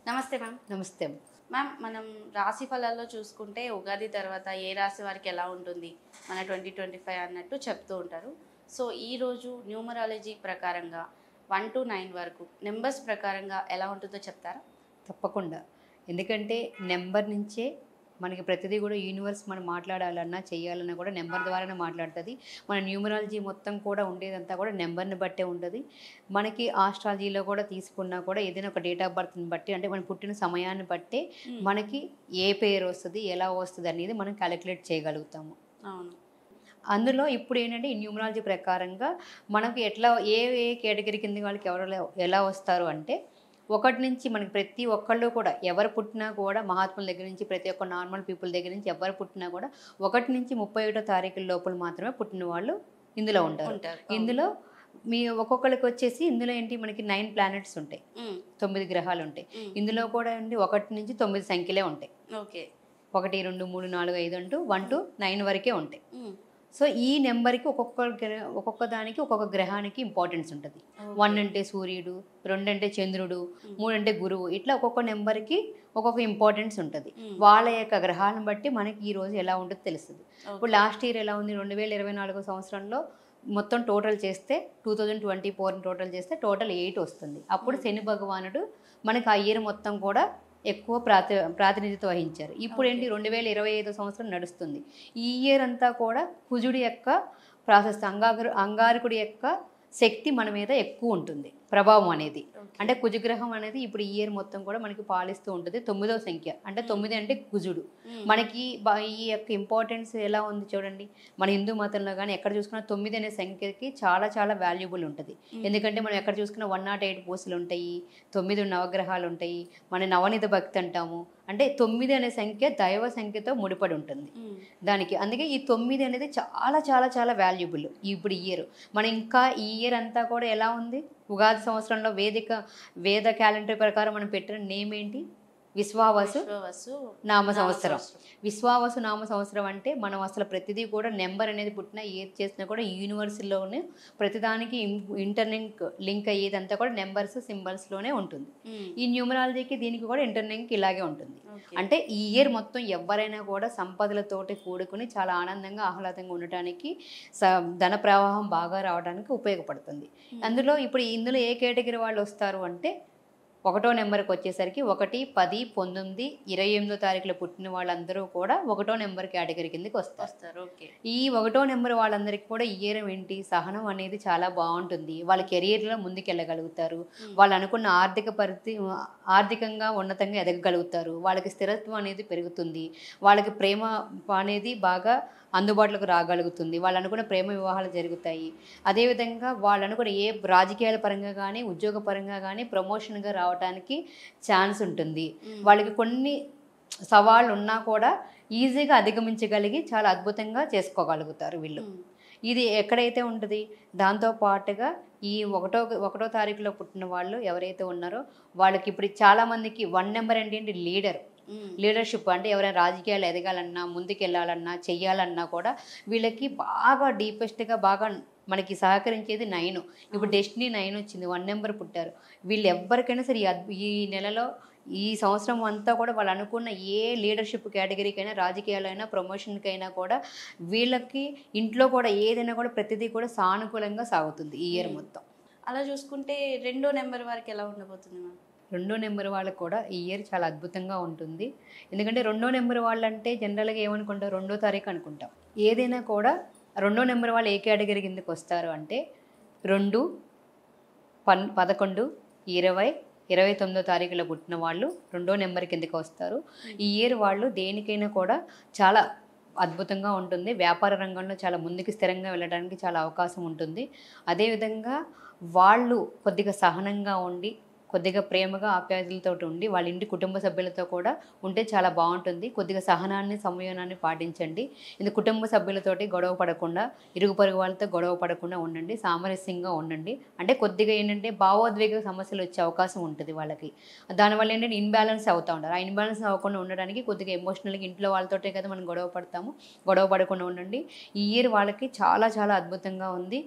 నమస్తే మ్యామ్. నమస్తే. మ్యామ్, మనం రాశి ఫలాల్లో చూసుకుంటే ఉగాది తర్వాత ఏ రాశి వారికి ఎలా ఉంటుంది మన 2025 అన్నట్టు చెప్తూ ఉంటారు. సో ఈరోజు న్యూమరాలజీ ప్రకారంగా 1 to 9 వరకు నెంబర్స్ ప్రకారంగా ఎలా ఉంటుందో చెప్తారా? తప్పకుండా. ఎందుకంటే నెంబర్ నుంచే మనకి ప్రతిదీ కూడా యూనివర్స్ మనం మాట్లాడాలన్నా, చేయాలన్నా కూడా నెంబర్ ద్వారానే మాట్లాడుతుంది. మన న్యూమరాలజీ మొత్తం కూడా ఉండేదంతా కూడా నెంబర్‌ని బట్టే ఉంటది. మనకి ఆస్ట్రాలజీలో కూడా తీసుకున్నా కూడా ఏదైనా ఒక డేట్ ఆఫ్ బర్త్‌ని బట్టి అంటే మనం పుట్టిన సమయాన్ని బట్టే మనకి ఏ పేరు వస్తది, ఎలా వస్తది అనేది మనం కాలిక్యులేట్ చేయగలుగుతాము. అవును. అందులో ఇప్పుడు ఏంటంటే ఈ న్యూమరాలజీ ప్రకారంగా మనకి ఎట్లా ఏ ఏ కేటగిరీ కింద వాళ్ళకి ఎలా వస్తారు అంటే, ఒకటి నుంచి మనకి ప్రతి ఒక్కళ్ళు కూడా ఎవరు పుట్టినా కూడా మహాత్ముల దగ్గర నుంచి ప్రతి ఒక్క నార్మల్ పీపుల్ దగ్గర నుంచి ఎవరు పుట్టినా కూడా 1 నుంచి 31 తారీఖుల లోపల మాత్రమే పుట్టిన వాళ్ళు ఇందులో ఉంటారు. ఇందులో మీ ఒక్కొక్కరికి వచ్చేసి ఇందులో ఏంటి మనకి 9 ప్లానెట్స్ ఉంటాయి, 9 గ్రహాలు ఉంటాయి. ఇందులో కూడా అండి 1 నుంచి 9 సంఖ్యలే ఉంటాయి. ఓకే. 1, 2, 3, 4, 5 అంటూ 1 to 9 వరకే ఉంటాయి. సో ఈ నెంబర్కి ఒక్కొక్క దానికి ఒక్కొక్క గ్రహానికి ఇంపార్టెన్స్ ఉంటుంది. 1 అంటే సూర్యుడు, 2 అంటే చంద్రుడు, 3 అంటే గురువు, ఇట్లా ఒక్కొక్క నెంబర్కి ఒక్కొక్క ఇంపార్టెన్స్ ఉంటుంది. వాళ్ళ యొక్క గ్రహాలను బట్టి మనకి ఈ రోజు ఎలా ఉంటుందో తెలుస్తుంది. ఇప్పుడు లాస్ట్ ఇయర్ ఎలా ఉంది, 2024 సంవత్సరంలో మొత్తం టోటల్ చేస్తే 2024 టోటల్ చేస్తే టోటల్ 8 వస్తుంది. అప్పుడు శని భగవానుడు మనకి ఆ ఇయర్ మొత్తం కూడా ఎక్కువ ప్రాతినిధ్యత వహించారు. ఇప్పుడు ఏంటి 2025 సంవత్సరం నడుస్తుంది. ఈ ఇయర్ అంతా కూడా కుజుడి యొక్క ప్రాశస్త్యం, అంగారకుడి యొక్క శక్తి మన మీద ఎక్కువ ఉంటుంది, ప్రభావం అనేది. అంటే కుజగ్రహం అనేది ఇప్పుడు ఈ ఇయర్ మొత్తం కూడా మనకి పాలిస్తూ ఉంటుంది. 9వ సంఖ్య అంటే 9 అంటే కుజుడు. మనకి ఈ యొక్క ఇంపార్టెన్స్ ఎలా ఉంది చూడండి. మన హిందూ మతంలో కానీ ఎక్కడ చూసుకున్నా 9 అనే సంఖ్యకి చాలా చాలా వాల్యుబుల్ ఉంటుంది. ఎందుకంటే మనం ఎక్కడ చూసుకున్నా 108 పూసలు ఉంటాయి, 9 నవగ్రహాలు ఉంటాయి, మన నవనిధ భక్తి అంటాము. అంటే 9 అనే సంఖ్య దైవ సంఖ్యతో ముడిపడి ఉంటుంది దానికి. అందుకే ఈ 9 అనేది చాలా చాలా చాలా వాల్యుబుల్ ఇప్పుడు ఇయర్. మనం ఇంకా ఈ ఇయర్ అంతా కూడా ఎలా ఉంది, ఉగాది సంవత్సరంలో వేద క్యాలెండర్ ప్రకారం మనం పెట్టిన నేమ్ ఏంటి, విశ్వావసు నామ సంవత్సరం. విశ్వావసు నామ సంవత్సరం అంటే మనం అసలు ప్రతిదీ కూడా నెంబర్ అనేది పుట్టినా ఏది చేసినా కూడా యూనివర్స్లోనే ప్రతిదానికి లింక్ అయ్యేదంతా కూడా నెంబర్స్ సింబల్స్లోనే ఉంటుంది. ఈ న్యూమరాలజీకి దీనికి కూడా ఇంటర్లింక్ ఇలాగే ఉంటుంది. అంటే ఈ ఇయర్ మొత్తం ఎవరైనా కూడా సంపదలతోటి కూడుకుని చాలా ఆనందంగా ఆహ్లాదంగా ఉండటానికి, ధన ప్రవాహం బాగా రావడానికి ఉపయోగపడుతుంది. ఇందులో ఏ కేటగిరీ వాళ్ళు వస్తారు అంటే, 1వ నెంబర్కి వచ్చేసరికి 1, 10, 19, 28 తారీఖులో పుట్టిన వాళ్ళందరూ కూడా 1వ నెంబర్ కేటగిరీ కిందకి వస్తారు. ఈ 1వ నెంబర్ వాళ్ళందరికీ కూడా ఇయర్ ఏంటి, సహనం అనేది చాలా బాగుంటుంది. వాళ్ళ కెరీర్లో ముందుకెళ్ళగలుగుతారు. వాళ్ళు అనుకున్న ఆర్థికంగా ఉన్నతంగా ఎదగగలుగుతారు. వాళ్ళకి స్థిరత్వం అనేది పెరుగుతుంది. వాళ్ళకి ప్రేమ అనేది బాగా అందుబాటులోకి రాగలుగుతుంది. వాళ్ళు అనుకున్న ప్రేమ వివాహాలు జరుగుతాయి. అదేవిధంగా వాళ్ళు అనుకున్న ఏ రాజకీయాల పరంగా కానీ ఉద్యోగ పరంగా కానీ ప్రమోషన్గా రావడానికి ఛాన్స్ ఉంటుంది. వాళ్ళకి కొన్ని సవాళ్ళు ఉన్నా కూడా ఈజీగా అధిగమించగలిగి చాలా అద్భుతంగా చేసుకోగలుగుతారు వీళ్ళు. ఇది ఎక్కడైతే ఉంటుంది, దాంతోపాటుగా ఈ 1వ తారీఖులో పుట్టిన వాళ్ళు ఎవరైతే ఉన్నారో వాళ్ళకి ఇప్పుడు చాలామందికి 1 నెంబర్ ఏంటి, లీడర్షిప్. అంటే ఎవరైనా రాజకీయాలు ఎదగాలన్నా, ముందుకెళ్ళాలన్నా, చెయ్యాలన్నా కూడా వీళ్ళకి బాగా డీపెస్ట్గా బాగా మనకి సహకరించేది 9. ఇప్పుడు డెస్టినీ 9 వచ్చింది, 1 నెంబర్ పుట్టారు. వీళ్ళు ఎవరికైనా సరే ఈ నెలలో ఈ సంవత్సరం అంతా కూడా వాళ్ళు అనుకున్న ఏ లీడర్షిప్ కేటగిరీకైనా, రాజకీయాలైనా, ప్రమోషన్కైనా కూడా వీళ్ళకి ఇంట్లో కూడా ఏదైనా కూడా ప్రతిదీ కూడా సానుకూలంగా సాగుతుంది ఈ ఇయర్ మొత్తం. అలా చూసుకుంటే 2వ నెంబర్ వారికి ఎలా ఉండబోతుంది మ్యామ్? 2వ నెంబర్ వాళ్ళకు కూడా ఈ ఇయర్ చాలా అద్భుతంగా ఉంటుంది. ఎందుకంటే 2వ నెంబర్ వాళ్ళంటే జనరల్గా ఏమనుకుంటాం, 2వ తారీఖు అనుకుంటాం. ఏదైనా కూడా 2వ నెంబర్ వాళ్ళు ఏ కేటగిరీ కిందకి వస్తారు అంటే 2, 11, 20, 29 తారీఖులో పుట్టిన వాళ్ళు 2వ నెంబర్ కిందకి వస్తారు. ఈ ఇయర్ వాళ్ళు దేనికైనా కూడా చాలా అద్భుతంగా ఉంటుంది. వ్యాపార రంగంలో చాలా ముందుకు స్థిరంగా వెళ్ళడానికి చాలా అవకాశం ఉంటుంది. అదేవిధంగా వాళ్ళు కొద్దిగా సహనంగా ఉండి, కొద్దిగా ప్రేమగా ఆప్యాయతలతో ఉండి వాళ్ళ ఇంటి కుటుంబ సభ్యులతో కూడా ఉంటే చాలా బాగుంటుంది. కొద్దిగా సహనాన్ని, సంయమనాన్ని పాటించండి. ఇది కుటుంబ సభ్యులతోటి గొడవ పడకుండా, ఇరుగు పొరుగు వాళ్ళతో గొడవ పడకుండా ఉండండి. సామరస్యంగా ఉండండి. అంటే కొద్దిగా ఏంటంటే భావోద్వేగ సమస్యలు వచ్చే అవకాశం ఉంటుంది వాళ్ళకి. దానివల్ల ఏంటంటే ఇన్బ్యాలెన్స్ అవుతూ ఉంటారు. ఆ ఇన్బ్యాలెన్స్ అవ్వకుండా ఉండడానికి కొద్దిగా ఎమోషనల్గా ఇంట్లో వాళ్ళతోటే కదా మనం గొడవ పడతాము, గొడవ పడకుండా ఉండండి. ఈ ఇయర్ వాళ్ళకి చాలా చాలా అద్భుతంగా ఉంది.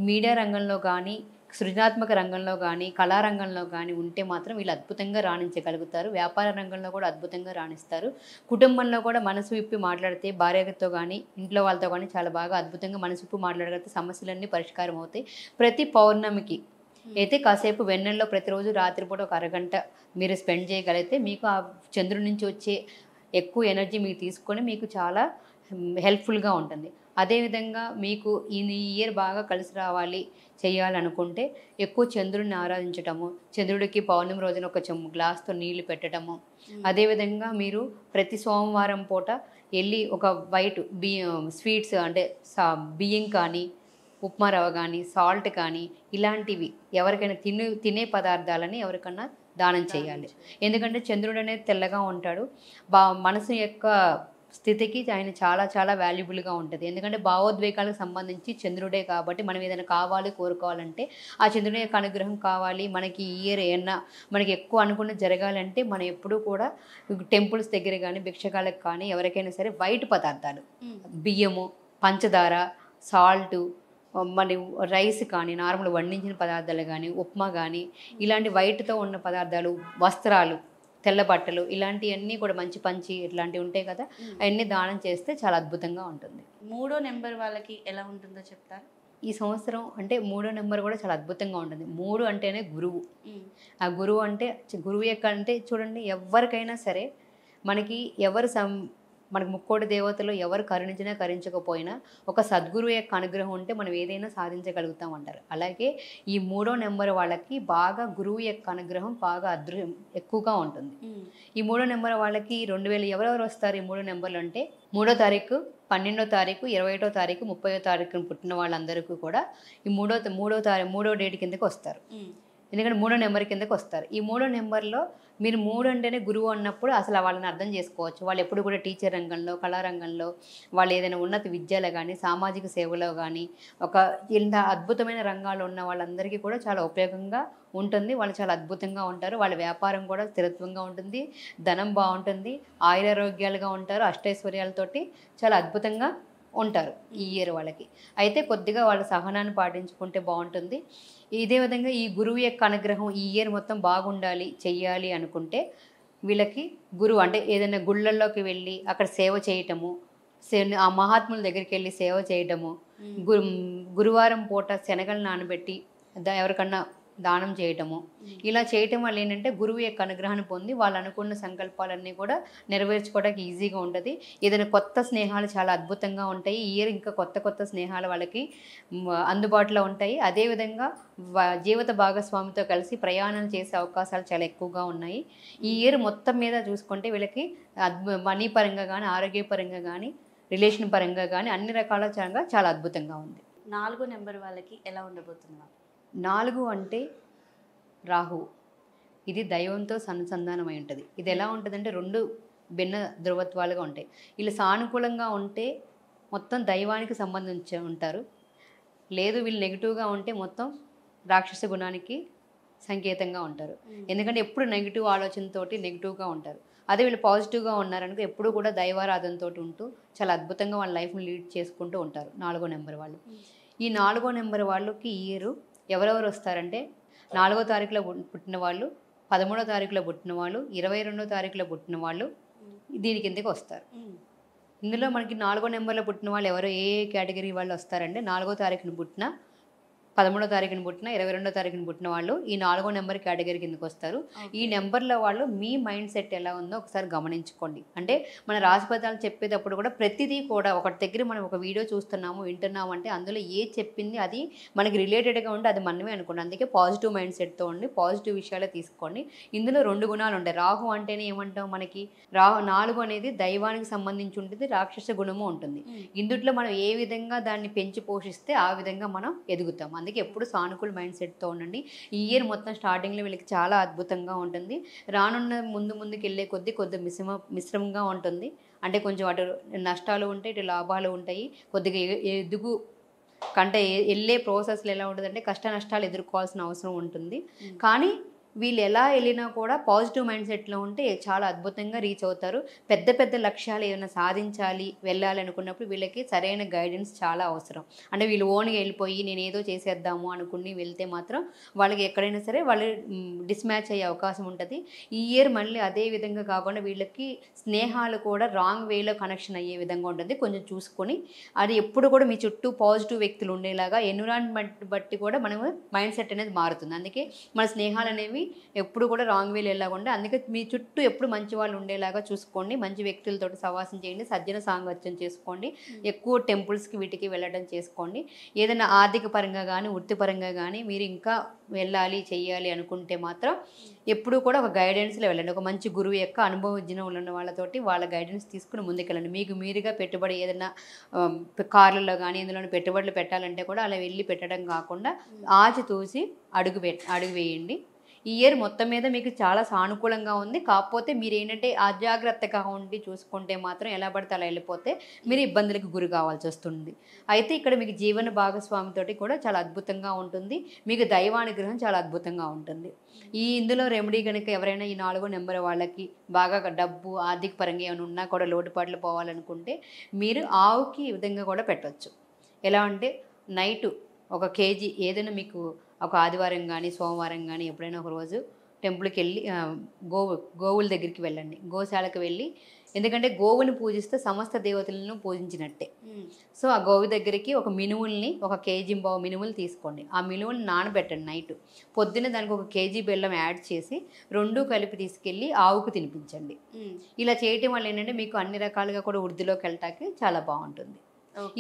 మీడియా రంగంలో కానీ సృజనాత్మక రంగంలో కానీ కళారంగంలో కానీ ఉంటే మాత్రం వీళ్ళు అద్భుతంగా రాణించగలుగుతారు. వ్యాపార రంగంలో కూడా అద్భుతంగా రాణిస్తారు. కుటుంబంలో కూడా మనసు విప్పి మాట్లాడితే భార్యతో కానీ ఇంట్లో వాళ్ళతో కానీ చాలా బాగా అద్భుతంగా మనసు విప్పి మాట్లాడగలిగితే సమస్యలన్నీ పరిష్కారం అవుతాయి. ప్రతి పౌర్ణమికి అయితే కాసేపు వెన్నెల్లో ప్రతిరోజు రాత్రిపూట ఒక అరగంట మీరు స్పెండ్ చేయగలిగితే మీకు ఆ చంద్రుడి నుంచి వచ్చే ఎక్కువ ఎనర్జీ మీకు తీసుకొని మీకు చాలా హెల్ప్ఫుల్గా ఉంటుంది. అదేవిధంగా మీకు ఈ ఇయర్ బాగా కలిసి రావాలి చేయాలనుకుంటే ఎక్కువ చంద్రుడిని ఆరాధించటము, చంద్రుడికి పౌర్ణమి రోజున ఒక గ్లాస్తో నీళ్లు పెట్టడము. అదేవిధంగా మీరు ప్రతి సోమవారం పూట వెళ్ళి ఒక వైట్ స్వీట్స్ అంటే బియ్యం కానీ ఉప్మా రవ్వ కానీ సాల్ట్ కానీ ఇలాంటివి ఎవరికైనా తినే పదార్థాలని ఎవరికైనా దానం చేయాలి. ఎందుకంటే చంద్రుడు అనేది తెల్లగా ఉంటాడు. మనసు యొక్క స్థితికి ఆయన చాలా చాలా వాల్యుబుల్గా ఉంటుంది. ఎందుకంటే భావోద్వేగాలకు సంబంధించి చంద్రుడే కాబట్టి మనం ఏదైనా కావాలి కోరుకోవాలంటే ఆ చంద్రుడి యొక్క అనుగ్రహం కావాలి. మనకి ఈ ఇయర్ ఏమన్నా మనకి ఎక్కువ అనుకున్న జరగాలంటే మనం ఎప్పుడూ కూడా టెంపుల్స్ దగ్గర కానీ భిక్షకాలకు కానీ ఎవరికైనా సరే వైట్ పదార్థాలు బియ్యము, పంచదార, సాల్టు, మన రైస్ కానీ నార్మల్ వండించిన పదార్థాలు కానీ ఉప్మా కానీ ఇలాంటి వైట్తో ఉన్న పదార్థాలు, వస్త్రాలు, తెల్ల బట్టలు ఇలాంటివన్నీ కూడా మంచి పంచి ఇట్లాంటివి ఉంటాయి కదా, అవన్నీ దానం చేస్తే చాలా అద్భుతంగా ఉంటుంది. 3వ నెంబర్ వాళ్ళకి ఎలా ఉంటుందో చెప్తారు? ఈ సంవత్సరం అంటే 3వ నెంబర్ కూడా చాలా అద్భుతంగా ఉంటుంది. 3 అంటేనే గురువు. ఆ గురువు అంటే గురువు యొక్క అంటే చూడండి, ఎవరికైనా సరే మనకి మనకు ముక్కోటి దేవతలు ఎవరు కరుణించినా కరించకపోయినా ఒక సద్గురువు యొక్క అనుగ్రహం ఉంటే మనం ఏదైనా సాధించగలుగుతాం అంటారు. అలాగే ఈ 3వ నెంబర్ వాళ్ళకి బాగా గురువు యొక్క అనుగ్రహం బాగా ఎక్కువగా ఉంటుంది. ఈ 3వ నెంబర్ వాళ్ళకి 2000 ఎవరెవరు వస్తారు ఈ 3 నెంబర్లు అంటే 3వ తారీఖు, 12వ తారీఖు, 21వ తారీఖు, 30వ తారీఖున పుట్టిన వాళ్ళందరికీ కూడా ఈ మూడో డేట్ కిందకి వస్తారు. ఎందుకంటే 3వ నెంబర్ కిందకి వస్తారు. ఈ 3వ నెంబర్లో మీరు 3 అంటేనే గురువు అన్నప్పుడు అసలు వాళ్ళని అర్థం చేసుకోవచ్చు. వాళ్ళు ఎప్పుడు కూడా టీచర్ రంగంలో, కళారంగంలో, వాళ్ళు ఏదైనా ఉన్నత విద్యలో కానీ సామాజిక సేవలో కానీ ఇంత అద్భుతమైన రంగాల్లో ఉన్న వాళ్ళందరికీ కూడా చాలా ఉపయోగంగా ఉంటుంది. వాళ్ళు చాలా అద్భుతంగా ఉంటారు. వాళ్ళ వ్యాపారం కూడా స్థిరత్వంగా ఉంటుంది, ధనం బాగుంటుంది, ఆయురారోగ్యాలుగా ఉంటారు, అష్టైశ్వర్యాలతోటి చాలా అద్భుతంగా ఉంటారు ఈ ఇయర్ వాళ్ళకి. అయితే కొద్దిగా వాళ్ళ సహనాన్ని పాటించుకుంటే బాగుంటుంది. ఇదే విధంగా ఈ గురువు యొక్క అనుగ్రహం ఈ ఇయర్ మొత్తం బాగుండాలి చెయ్యాలి అనుకుంటే వీళ్ళకి గురువు అంటే ఏదైనా గుళ్ళల్లోకి వెళ్ళి అక్కడ సేవ చేయటము, ఆ మహాత్ముల దగ్గరికి వెళ్ళి సేవ చేయటము, గురువారం పూట శనగలు నానబెట్టి ఎవరికన్నా దానం చేయటము, ఇలా చేయటం వల్ల ఏంటంటే గురువు యొక్క అనుగ్రహాన్ని పొంది వాళ్ళు అనుకున్న సంకల్పాలన్నీ కూడా నెరవేర్చుకోవడానికి ఈజీగా ఉంటుంది. ఏదైనా కొత్త స్నేహాలు చాలా అద్భుతంగా ఉంటాయి. ఈ ఇయర్ ఇంకా కొత్త స్నేహాలు వాళ్ళకి అందుబాటులో ఉంటాయి. అదేవిధంగా జీవిత భాగస్వామితో కలిసి ప్రయాణాలు చేసే అవకాశాలు చాలా ఎక్కువగా ఉన్నాయి. ఈ ఇయర్ మొత్తం మీద చూసుకుంటే వీళ్ళకి మనీ పరంగా కానీ ఆరోగ్యపరంగా కానీ రిలేషన్ పరంగా కానీ అన్ని రకాల చాలా అద్భుతంగా ఉంది. 4వ నెంబర్ వాళ్ళకి ఎలా ఉండబోతున్నారు? 4 అంటే రాహు. ఇది దైవంతో అనుసంధానమై ఉంటుంది. ఇది ఎలా ఉంటుందంటే 2 భిన్న ధృవత్వాలుగా ఉంటాయి. వీళ్ళు సానుకూలంగా ఉంటే మొత్తం దైవానికి సంబంధించి ఉంటారు. లేదు వీళ్ళు నెగిటివ్గా ఉంటే మొత్తం రాక్షస గుణానికి సంకేతంగా ఉంటారు. ఎందుకంటే ఎప్పుడు నెగిటివ్ ఆలోచనతోటి నెగిటివ్గా ఉంటారు. అదే వీళ్ళు పాజిటివ్గా ఉన్నారనుకో ఎప్పుడు కూడా దైవారాధనతో ఉంటూ చాలా అద్భుతంగా వాళ్ళ లైఫ్ని లీడ్ చేసుకుంటూ ఉంటారు 4వ నెంబర్ వాళ్ళు. ఈ 4వ నెంబర్ వాళ్ళకి ఈ ఇయర్ ఎవరెవరు వస్తారంటే 4వ తారీఖులో పుట్టిన వాళ్ళు, 13వ తారీఖులో పుట్టిన వాళ్ళు, 22వ తారీఖులో పుట్టిన వాళ్ళు దీని కిందకి వస్తారు. ఇందులో మనకి 4వ నెంబర్లో పుట్టిన వాళ్ళు ఎవరు ఏ కేటగిరీ వాళ్ళు వస్తారంటే 4వ తారీఖున పుట్టిన, 13వ తారీఖున పుట్టిన, 22వ తారీఖున పుట్టిన వాళ్ళు ఈ 4వ నెంబర్ కేటగిరీ కిందకి వస్తారు. ఈ నెంబర్లో వాళ్ళు మీ మైండ్ సెట్ ఎలా ఉందో ఒకసారి గమనించుకోండి. అంటే మన రాశిఫలాలు చెప్పేటప్పుడు కూడా ప్రతిదీ కూడా ఒకటి దగ్గర మనం ఒక వీడియో చూస్తున్నాము వింటున్నాము అంటే అందులో ఏ చెప్పింది అది మనకి రిలేటెడ్గా ఉంటే అది మనమే అనుకోండి. అందుకే పాజిటివ్ మైండ్ సెట్తో ఉండి పాజిటివ్ విషయాలే తీసుకోండి. ఇందులో 2 గుణాలు ఉంటాయి. రాహు అంటేనే ఏమంటాం, మనకి 4 అనేది దైవానికి సంబంధించి ఉంటుంది, రాక్షస గుణము ఉంటుంది. ఇందుట్లో మనం ఏ విధంగా దాన్ని పెంచి పోషిస్తే ఆ విధంగా మనం ఎదుగుతాం. అందుకే ఎప్పుడు సానుకూల మైండ్ సెట్తో ఉండండి. ఈ ఇయర్ మొత్తం స్టార్టింగ్లో వీళ్ళకి చాలా అద్భుతంగా ఉంటుంది. రానున్న ముందుకు వెళ్ళే కొద్ది మిశ్రమంగా ఉంటుంది. అంటే కొంచెం అటు నష్టాలు ఉంటాయి, ఇటు లాభాలు ఉంటాయి. కొద్దిగా ఎదుగు కంటే వెళ్ళే ప్రాసెస్లో ఎలా ఉంటుందంటే కష్ట నష్టాలు ఎదుర్కోవాల్సిన అవసరం ఉంటుంది. కానీ వీళ్ళు ఎలా వెళ్ళినా కూడా పాజిటివ్ మైండ్ సెట్లో ఉంటే చాలా అద్భుతంగా రీచ్ అవుతారు. పెద్ద పెద్ద లక్ష్యాలు ఏమైనా సాధించాలి, వెళ్ళాలి అనుకున్నప్పుడు వీళ్ళకి సరైన గైడెన్స్ చాలా అవసరం. అంటే వీళ్ళు ఓన్గా వెళ్ళిపోయి నేను ఏదో చేసేద్దాము అనుకుని వెళ్తే మాత్రం వాళ్ళకి ఎక్కడైనా సరే వాళ్ళు డిస్మ్యాచ్ అయ్యే అవకాశం ఉంటుంది. ఈ ఇయర్ మళ్ళీ అదే విధంగా కాకుండా వీళ్ళకి స్నేహాలు కూడా రాంగ్ వేలో కనెక్షన్ అయ్యే విధంగా ఉంటుంది. కొంచెం చూసుకొని అది ఎప్పుడు కూడా మీ చుట్టూ పాజిటివ్ వ్యక్తులు ఉండేలాగా ఎన్విరాన్మెంట్ బట్టి కూడా మనము మైండ్ సెట్ అనేది మారుతుంది. అందుకే మన స్నేహాలు అనేవి ఎప్పుడు కూడా రాంగ్ వేలు వెళ్ళకుండా, అందుకే మీ చుట్టూ ఎప్పుడు మంచి వాళ్ళు ఉండేలాగా చూసుకోండి. మంచి వ్యక్తులతో సహవాసం చేయండి, సజ్జన సాంగత్యం చేసుకోండి, ఎక్కువ టెంపుల్స్కి వీటికి వెళ్ళడం చేసుకోండి. ఏదైనా ఆర్థిక పరంగా కానీ వృత్తిపరంగా కానీ మీరు ఇంకా వెళ్ళాలి చెయ్యాలి అనుకుంటే మాత్రం ఎప్పుడు కూడా ఒక గైడెన్స్లో వెళ్ళండి. ఒక మంచి గురువు యొక్క అనుభవజ్ఞానం ఉన్న వాళ్ళతోటి వాళ్ళ గైడెన్స్ తీసుకుని ముందుకెళ్ళండి. మీకు మీరుగా పెట్టుబడి ఏదైనా కార్లలో కానీ ఇందులో పెట్టుబడులు పెట్టాలంటే కూడా అలా వెళ్ళి పెట్టడం కాకుండా ఆచితూసి అడుగు వేయండి. ఈ ఇయర్ మొత్తం మీద మీకు చాలా సానుకూలంగా ఉంది. కాకపోతే మీరు ఏంటంటే అజాగ్రత్తగా ఉండి చూసుకుంటే మాత్రం ఎలా పడితే అలా వెళ్ళిపోతే మీరు ఇబ్బందులకు గురి కావాల్సి వస్తుంది. అయితే ఇక్కడ మీకు జీవన భాగస్వామితోటి కూడా చాలా అద్భుతంగా ఉంటుంది. మీకు దైవానుగ్రహం చాలా అద్భుతంగా ఉంటుంది. ఇందులో రెమెడీ కనుక ఎవరైనా ఈ 4వ నెంబర్ వాళ్ళకి బాగా డబ్బు ఆర్థిక పరంగా ఏమైనా ఉన్నా కూడా లోటుపాట్లు పోవాలనుకుంటే మీరు ఆవుకి ఈ విధంగా కూడా పెట్టవచ్చు. ఎలా అంటే నైటు 1 కేజీ ఏదైనా మీకు ఒక ఆదివారం కానీ సోమవారం కానీ ఎప్పుడైనా ఒక రోజు టెంపుల్కి వెళ్ళి గోవుల దగ్గరికి వెళ్ళండి, గోశాలకు వెళ్ళి. ఎందుకంటే గోవుని పూజిస్తే సమస్త దేవతలను పూజించినట్టే. సో ఆ గోవు దగ్గరికి ఒక మినుముల్ని 1 కేజీ మినుములు తీసుకోండి. ఆ మినుములు నానబెట్టండి నైట్. పొద్దున్న దానికి 1 కేజీ బెల్లం యాడ్ చేసి 2 కలిపి తీసుకెళ్ళి ఆవుకు తినిపించండి. ఇలా చేయటం వల్ల ఏంటంటే మీకు అన్ని రకాలుగా కూడా వృద్ధిలోకి వెళ్ళటానికి చాలా బాగుంటుంది.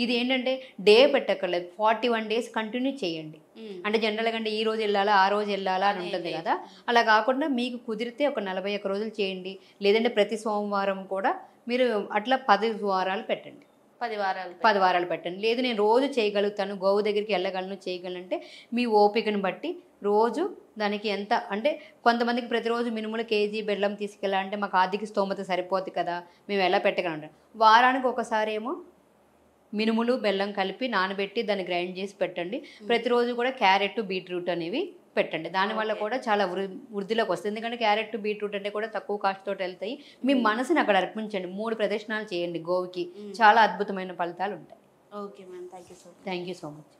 ఇది ఏంటంటే డే పెట్టక్కర్లేదు, 41 days కంటిన్యూ చేయండి. అంటే జనరల్గా అంటే ఈ రోజు వెళ్ళాలా ఆ రోజు వెళ్ళాలా అని ఉంటుంది కదా, అలా కాకుండా మీకు కుదిరితే ఒక 41 రోజులు చేయండి. లేదంటే ప్రతి సోమవారం కూడా మీరు అట్లా 10 వారాలు పెట్టండి. 10 వారాలు పెట్టండి. లేదు నేను రోజు చేయగలుగుతాను, గోవు దగ్గరికి వెళ్ళగలను చేయగలంటే మీ ఓపికను బట్టి రోజు దానికి ఎంత అంటే కొంతమందికి ప్రతిరోజు మినుములు కేజీ బెల్లం తీసుకెళ్ళాలంటే మాకు ఆర్థిక స్తోమత సరిపోతుంది కదా, మేము ఎలా పెట్టగలం. వారానికి ఒకసారి ఏమో మినుములు బెల్లం కలిపి నానబెట్టి దాన్ని గ్రైండ్ చేసి పెట్టండి. ప్రతిరోజు కూడా క్యారెట్ బీట్రూట్ అనేవి పెట్టండి. దానివల్ల కూడా చాలా వృద్ధిలోకి వస్తుంది. ఎందుకంటే క్యారెట్ బీట్రూట్ అంటే కూడా తక్కువ కాస్ట్ తోటి వెళ్తాయి. మీ మనసుని అక్కడ అర్పించండి. 3 ప్రదక్షిణాలు చేయండి గోవుకి, చాలా అద్భుతమైన ఫలితాలు ఉంటాయి. Okay ma'am, thank you so much.